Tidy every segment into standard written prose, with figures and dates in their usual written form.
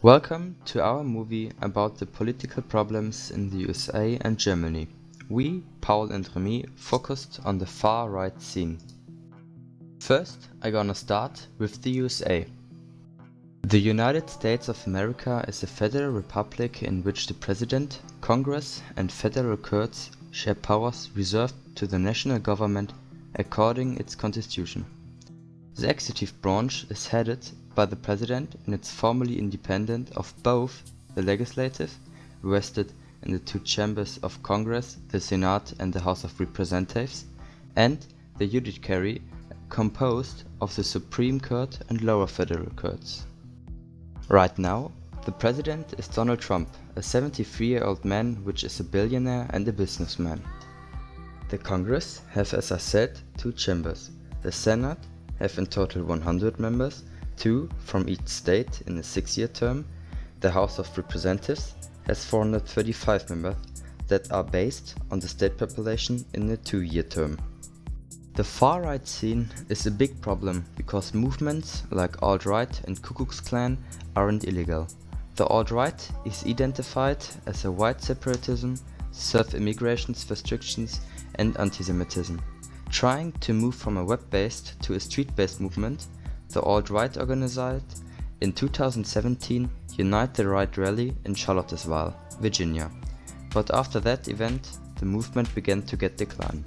Welcome to our movie about the political problems in the USA and Germany. We, Paul and Remy, focused on the far-right scene. First, I'm gonna start with the USA. The United States of America is a federal republic in which the President, Congress, and federal courts share powers reserved to the national government according its constitution. The executive branch is headed by the President and is formally independent of both the legislative, vested in the two chambers of Congress, the Senate and the House of Representatives, and the judiciary, composed of the Supreme Court and lower federal courts. Right now, the President is Donald Trump, a 73-year-old man which is a billionaire and a businessman. The Congress have, as I said, two chambers. The Senate have in total 100 members, 2 from each state in a 6-year term. The House of Representatives has 435 members that are based on the state population in a 2-year term. The far-right scene is a big problem because movements like alt-right and Ku Klux Klan aren't illegal. The alt-right is identified as a white separatism, self-immigration restrictions and anti-Semitism. Trying to move from a web-based to a street-based movement, the alt-right organized in 2017 Unite the Right rally in Charlottesville, Virginia. But after that event, the movement began to get decline.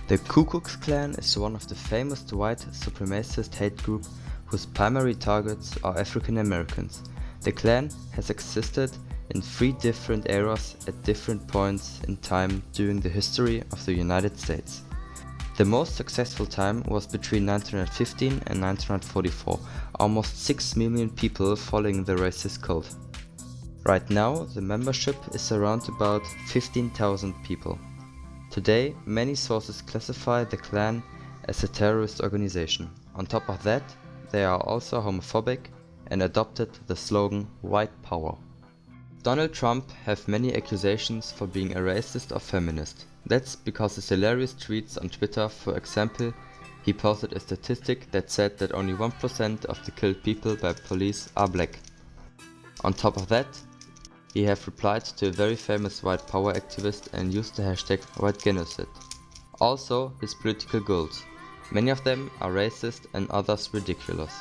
The Ku Klux Klan is one of the famous white supremacist hate groups whose primary targets are African Americans. The Klan has existed in 3 different eras at different points in time during the history of the United States. The most successful time was between 1915 and 1944, almost 6 million people following the racist cult. Right now, the membership is around about 15,000 people. Today, many sources classify the Klan as a terrorist organization. On top of that, they are also homophobic and adopted the slogan "White Power". Donald Trump have many accusations for being a racist or feminist. That's because his hilarious tweets on Twitter, for example, he posted a statistic that said that only 1% of the killed people by police are black. On top of that, he have replied to a very famous white power activist and used the hashtag white genocide. Also his political goals. Many of them are racist and others ridiculous.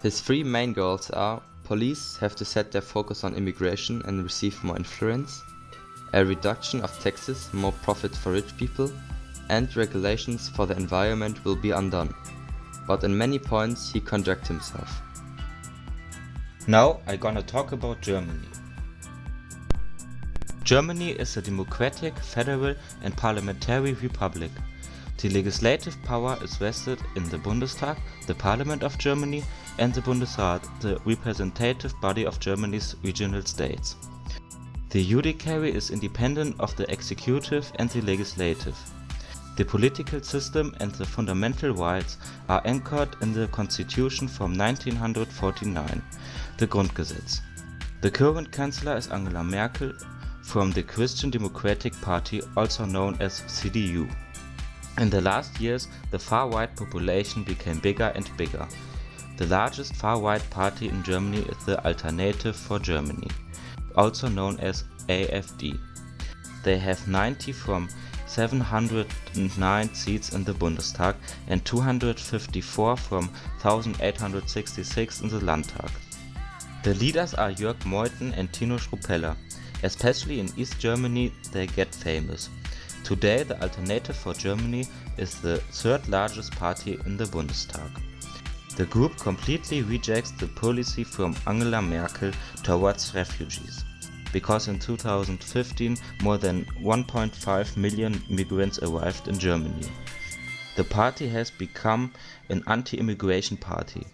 His 3 main goals are: police have to set their focus on immigration and receive more influence, a reduction of taxes, more profit for rich people, and regulations for the environment will be undone. But in many points he contradicts himself. Now I'm gonna talk about Germany. Germany is a democratic, federal and parliamentary republic. The legislative power is vested in the Bundestag, the Parliament of Germany, and the Bundesrat, the representative body of Germany's regional states. The judiciary is independent of the executive and the legislative. The political system and the fundamental rights are anchored in the Constitution from 1949, the Grundgesetz. The current Chancellor is Angela Merkel from the Christian Democratic Party, also known as CDU. In the last years, the far-right population became bigger and bigger. The largest far-right party in Germany is the Alternative for Germany, also known as AfD. They have 90 from 709 seats in the Bundestag and 254 from 1866 in the Landtag. The leaders are Jörg Meuthen and Tino Schrupeller. Especially in East Germany they get famous. Today the Alternative for Germany is the 3rd largest party in the Bundestag. The group completely rejects the policy from Angela Merkel towards refugees, because in 2015 more than 1.5 million migrants arrived in Germany. The party has become an anti-immigration party.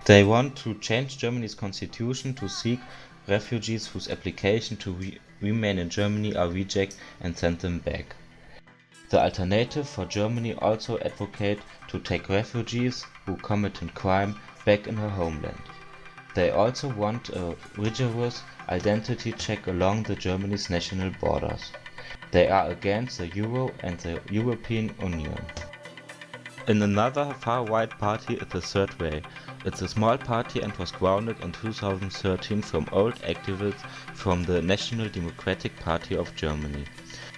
They want to change Germany's constitution to seek refugees whose application to remain in Germany are rejected and send them back. The Alternative for Germany also advocate to take refugees who commit a crime back in her homeland. They also want a rigorous identity check along Germany's national borders. They are against the Euro and the European Union. In another far-right party is the Third Way. It's a small party and was grounded in 2013 from old activists from the National Democratic Party of Germany.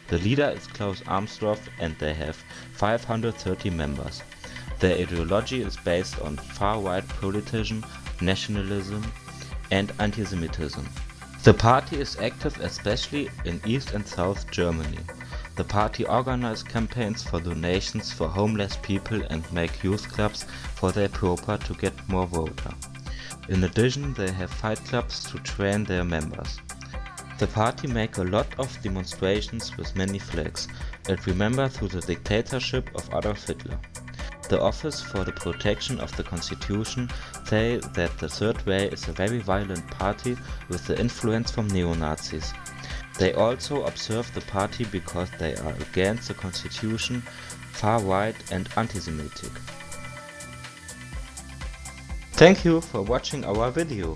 The leader is Klaus Armstrong and they have 530 members. Their ideology is based on far-right populism, nationalism and anti-Semitism. The party is active especially in East and South Germany. The party organizes campaigns for donations for homeless people and make youth clubs for their proper to get more voters. In addition, they have fight clubs to train their members. The party make a lot of demonstrations with many flags. It remembers through the dictatorship of Adolf Hitler. The Office for the Protection of the Constitution say that the Third Way is a very violent party with the influence from neo-Nazis. They also observe the party because they are against the constitution, far-right and anti-Semitic. Thank you for watching our video.